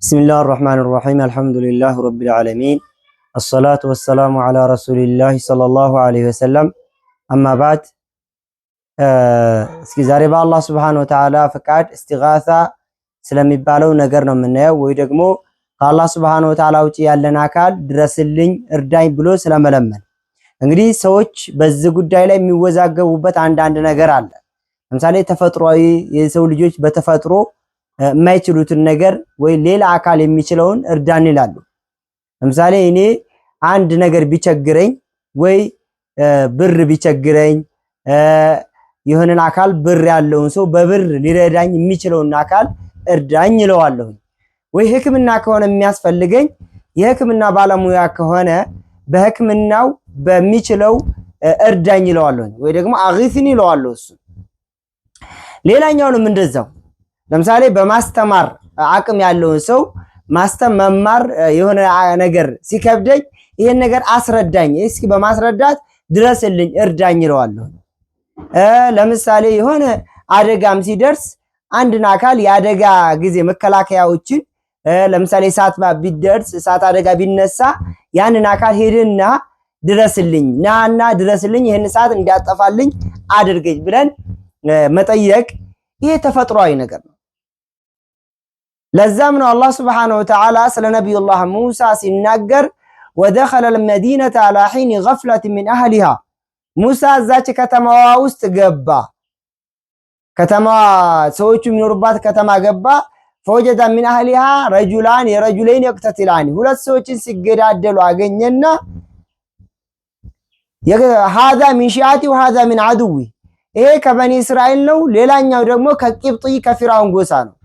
بسم الله الرحمن الرحيم الحمد لله رب العالمين الصلاة والسلام على رسول الله صلى الله عليه وسلم أما بعد እስኪ ዛሬ በአላህ Subhanahu Wa Ta'ala ፈቃድ እስቲጋሳ ስለሚባለው ነገር ነው የምናየው ወይ ደግሞ ከአላህ Subhanahu Wa Ta'ala ውጪ ያለን አካል ድረስልኝ እርዳኝ ብሎ ስለመለመን። እንግዲህ ሰዎች በዚህ ጉዳይ ላይ የሚወዛገቡበት አንድ ነገር አለ። ለምሳሌ ተፈጥሯዊ የሰው ልጆች በተፈጥሮ የማይችሉትን ነገር ወይ ሌላ አካል የሚችለውን እርዳን ይላሉ። ለምሳሌ እኔ አንድ ነገር ቢቸግረኝ ወይ ብር ቢቸግረኝ የሆነን አካል ብር ያለውን ሰው በብር ሊረዳኝ የሚችለውን አካል እርዳኝ ይለዋለሁ። ወይ ህክምና ከሆነ የሚያስፈልገኝ የህክምና ባለሙያ ከሆነ በህክምናው በሚችለው እርዳኝ ይለዋለሁ። ወይ ደግሞ አግፊኒ ይለዋለሁ። እሱ ሌላኛውንም እንደዛው ለምሳሌ በማስተማር አቅም ያለውን ሰው ማስተማር የሆነ ነገር ሲከብደኝ ይሄን ነገር አስረዳኝ እስኪ በማስረዳት ድረስልኝ እርዳኝ ይለዋለሁ። ለምሳሌ የሆነ አደጋም ሲደርስ አንድን አካል የአደጋ ጊዜ መከላከያዎችን ለምሳሌ እሳት ቢደርስ እሳት አደጋ ቢነሳ ያንን አካል ሄድና ድረስልኝ ናና ድረስልኝ ይሄን እሳት እንዲያጠፋልኝ አድርገኝ ብለን መጠየቅ ይሄ ተፈጥሯዊ ነገር ነው። ለዛም ነው አላህ Subhanahu Wa Ta'ala ስለ ነብዩላህ ሙሳ ሲናገር ወደخل المدينة على حين غفلة من أهلها ሙሳ እዛች ከተማዋ ውስጥ ገባ። ከተማዋ ሰዎቹ የሚኖሩባት ከተማ ገባ። فوجد من أهلها رجلان يرجلين يقتتلان ሁለት ሰዎችን ሲገዳደሉ አገኘና هذا من شيعتي وهذا من عدوي ይሄ ከበኒ እስራኤል ነው ሌላኛው ደግሞ ከቂብጢ ከፊራውን ጎሳ ነው።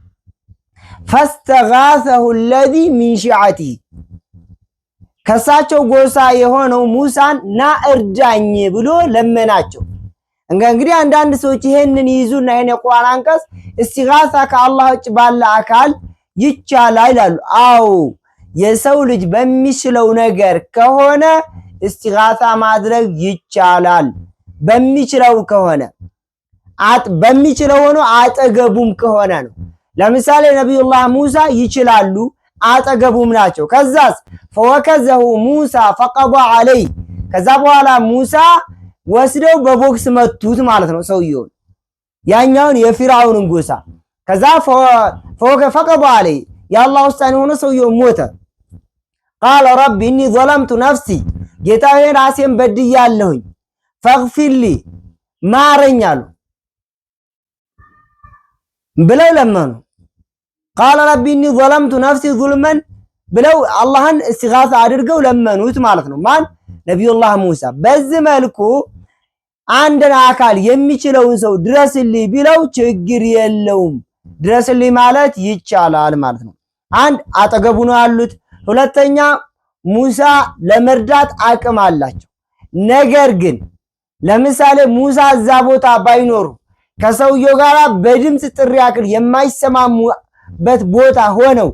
فاستغاثه الذي من شيعته ከሳቸው ጎሳ የሆነው ሙሳን ና እርዳኝ ብሎ ለመናቸው። እንግዲህ አንዳንድ ሰዎች ይሄንን ይዙና ይሄን የቁርአን አንቀጽ እስቲጋሳ ከአላህ ውጭ ባለ አካል ይቻላል ይላሉ። አው የሰው ልጅ በሚችለው ነገር ከሆነ እስቲጋሳ ማድረግ ይቻላል። በሚችለው ከሆነ በሚችለው ሆኖ አጠገቡም ከሆነ ነው። ለምሳሌ ነብዩላህ ሙሳ ይችላሉ አጠገቡም ናቸው። ከዛስ فوكزه موسى فقضى عليه ከዛ በኋላ ሙሳ ወስደው በቦክስ መቱት ማለት ነው ሰውየው ያኛውን የፊራውንን ጎሳ። ከዛ فقضى عليه ያላህ ውሳኔ ሆኖ ሰውየው ሞተ። قال رب اني ظلمت نفسي ጌታዬ ራሴን በድያለሁኝ فاغفر لي ማረኝ አሉ ብለው ለመኑ። قال رب اني ظلمت نفسي ظلما ብለው አላህን እስቲጋሳ አድርገው ለመኑት ማለት ነው። ማን ነብዩላህ ሙሳ። በዚህ መልኩ አንድን አካል የሚችለውን ሰው ድረስልኝ ቢለው ችግር የለውም። ድረስልኝ ማለት ይቻላል ማለት ነው። አንድ አጠገቡ ነው ያሉት፣ ሁለተኛ ሙሳ ለመርዳት አቅም አላቸው። ነገር ግን ለምሳሌ ሙሳ እዛ ቦታ ባይኖሩ ከሰውየው ጋራ በድምጽ ጥሪ ያክል የማይሰማሙበት ቦታ ሆነው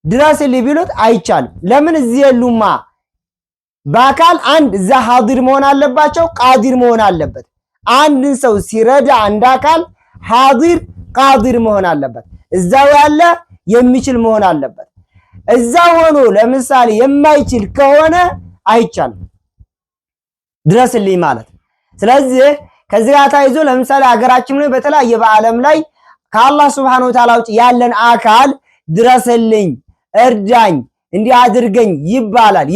ድረስልኝ ቢሉት አይቻልም። ለምን እዚህ የሉማ። በአካል አንድ እዛ ሐዲር መሆን አለባቸው፣ ቃዲር መሆን አለበት። አንድን ሰው ሲረዳ አንድ አካል ሐዲር ቃዲር መሆን አለበት። እዛው ያለ የሚችል መሆን አለበት። እዛ ሆኖ ለምሳሌ የማይችል ከሆነ አይቻልም ድረስልኝ ማለት። ስለዚህ ከዚህ ጋር ታይዞ ለምሳሌ ሀገራችን ላይ በተለያየ በዓለም ላይ ከአላህ Subhanahu Wa Ta'ala ውጭ ያለን አካል ድረስልኝ እርዳኝ እንዲህ አድርገኝ ይባላል።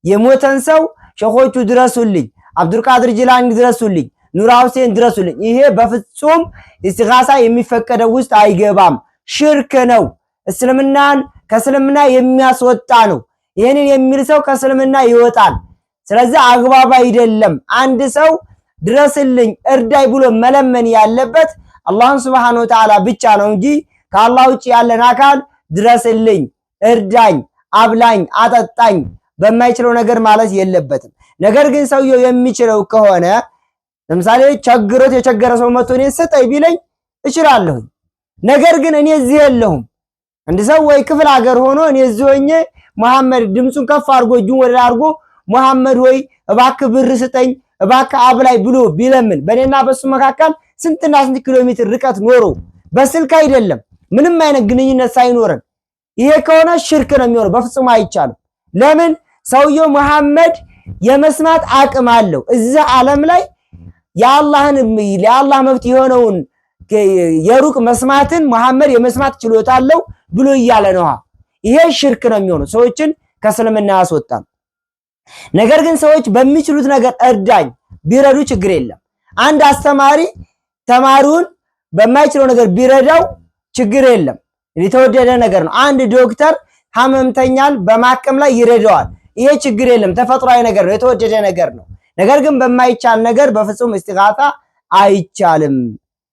የሞተን ሰው ሸኾቹ ድረሱልኝ፣ አብዱልቃድር ጂላኒ ድረሱልኝ፣ ኑራ ሁሴን ድረሱልኝ፣ ይሄ በፍጹም እስቲጋሳ የሚፈቀደው ውስጥ አይገባም። ሽርክ ነው። እስልምናን ከእስልምና የሚያስወጣ ነው። ይሄንን የሚል ሰው ከእስልምና ይወጣል። ስለዚህ አግባብ አይደለም። አንድ ሰው ድረስልኝ እርዳይ ብሎ መለመን ያለበት አላህን Subhanahu Wa Ta'ala ብቻ ነው እንጂ ከአላህ ውጭ ያለን አካል ድረስልኝ እርዳኝ አብላኝ አጠጣኝ በማይችለው ነገር ማለት የለበትም። ነገር ግን ሰውየው የሚችለው ከሆነ ለምሳሌ ቸግሮት የቸገረ ሰው መጥቶ እኔ ስጠኝ ቢለኝ እችላለሁ። ነገር ግን እኔ እዚህ የለሁም። አንድ ሰው ወይ ክፍለ ሀገር ሆኖ እኔ እዚህ ሆኜ መሐመድ ድምጹን ከፍ አድርጎ እጁን ወደ አድርጎ መሐመድ ወይ እባክህ ብር ስጠኝ እባክህ አብላይ ብሎ ቢለምን በእኔና በሱ መካከል ስንትና ስንት ኪሎ ሜትር ርቀት ኖሮ በስልክ አይደለም ምንም አይነት ግንኙነት ሳይኖረን ይሄ ከሆነ ሽርክ ነው የሚሆነው፣ በፍጹም አይቻልም። ለምን? ሰውየው መሐመድ የመስማት አቅም አለው እዚህ ዓለም ላይ የአላህ መብት የሆነውን የሩቅ መስማትን መሐመድ የመስማት ችሎታ አለው ብሎ እያለ ነው። ይሄ ሽርክ ነው የሚሆነው፣ ሰዎችን ከእስልምና ያስወጣል። ነገር ግን ሰዎች በሚችሉት ነገር እርዳኝ ቢረዱ ችግር የለም። አንድ አስተማሪ ተማሪውን በማይችለው ነገር ቢረዳው ችግር የለም፣ የተወደደ ነገር ነው። አንድ ዶክተር ህመምተኛን በማከም ላይ ይረዳዋል፣ ይሄ ችግር የለም፣ ተፈጥሯዊ ነገር ነው፣ የተወደደ ነገር ነው። ነገር ግን በማይቻል ነገር በፍጹም እስቲጋሳ አይቻልም።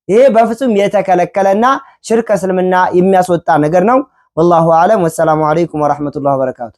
ይሄ በፍጹም የተከለከለና ሽርክ እስልምና የሚያስወጣ ነገር ነው። ወላሁ አለም። ወሰላሙ አለይኩም ወራህመቱላሂ ወበረካቱ።